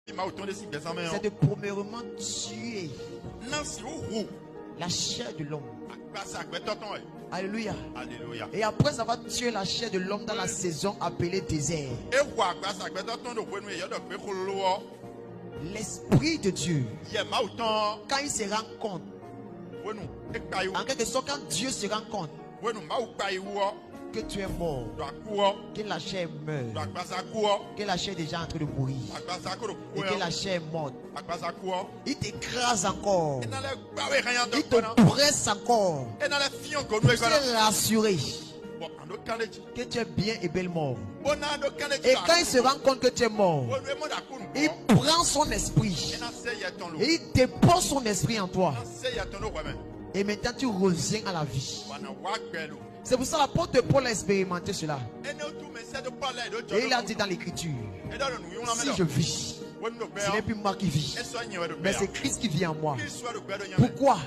c'est de premièrement tuer la chair de l'homme. Alléluia. Alléluia. Et après avoir tué la chair de l'homme dans la saison appelée désert, l'Esprit de Dieu, quand il se rend compte, en quelque sorte, quand Dieu se rend compte que tu es mort, que la chair meurt, que la chair est déjà en train de mourir et que la chair est morte, il t'écrase encore, il te presse encore pour te rassurer que tu es bien et belle mort. Et quand il se rend compte que tu es mort, il prend son esprit et il dépose son esprit en toi. Et maintenant tu reviens à la vie. C'est pour ça que l'apôtre Paul a expérimenté cela. Et il a dit dans l'écriture, si je vis, ce n'est plus moi qui vis, mais c'est Christ qui vit en moi. Pourquoi?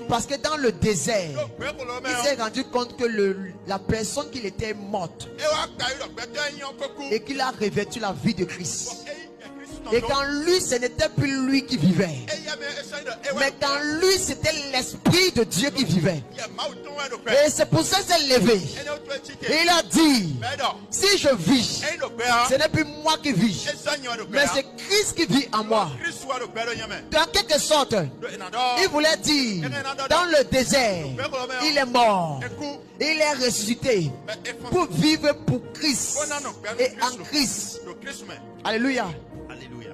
Parce que dans le désert, il s'est rendu compte que la personne qu'il était morte et qu'il a revêtu la vie de Christ. Et quand lui, ce n'était plus lui qui vivait, mais quand lui, c'était l'Esprit de Dieu qui vivait. Et c'est pour ça qu'il s'est levé. Et il a dit, si je vis, ce n'est plus moi qui vis, mais c'est Christ qui vit en moi. En quelque sorte, il voulait dire, dans le désert, il est mort, il est ressuscité pour vivre pour Christ et en Christ. Alléluia. Alléluia.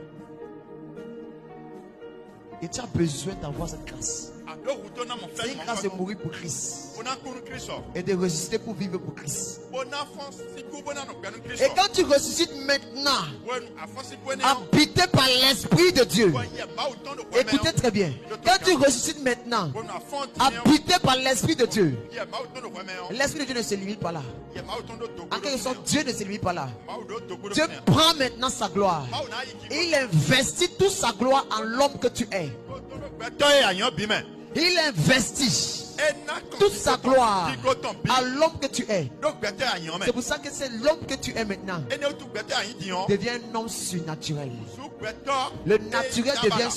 Et tu as besoin d'avoir cette grâce. C'est une grâce de mourir pour Christ et de ressusciter pour vivre pour Christ. Et quand tu ressuscites maintenant, habité par l'Esprit de Dieu, écoutez très bien, quand tu ressuscites maintenant, habité par l'Esprit de Dieu, l'Esprit de Dieu ne se limite pas là. En quelque sorte, Dieu ne se limite pas là. Dieu prend maintenant sa gloire et il investit toute sa gloire en l'homme que tu es. Il investit toute sa gloire à l'homme que tu es. C'est pour ça que c'est l'homme que tu es maintenant devient un homme surnaturel. Le naturel devient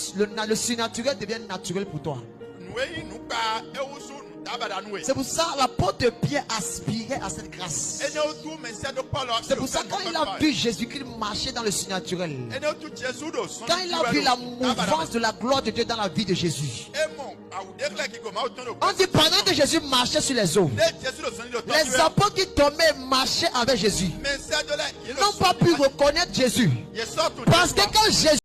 le surnaturel devient naturel pour toi. C'est pour ça l'apôtre Pierre aspirait à cette grâce. C'est pour ça quand il a vu Jésus-Christ marcher dans le surnaturel, quand il a vu la mouvance de la gloire de Dieu dans la vie de Jésus, on dit pendant que Jésus marchait sur les eaux, les apôtres qui tombaient marchaient avec Jésus n'ont pas pu reconnaître Jésus, parce que quand Jésus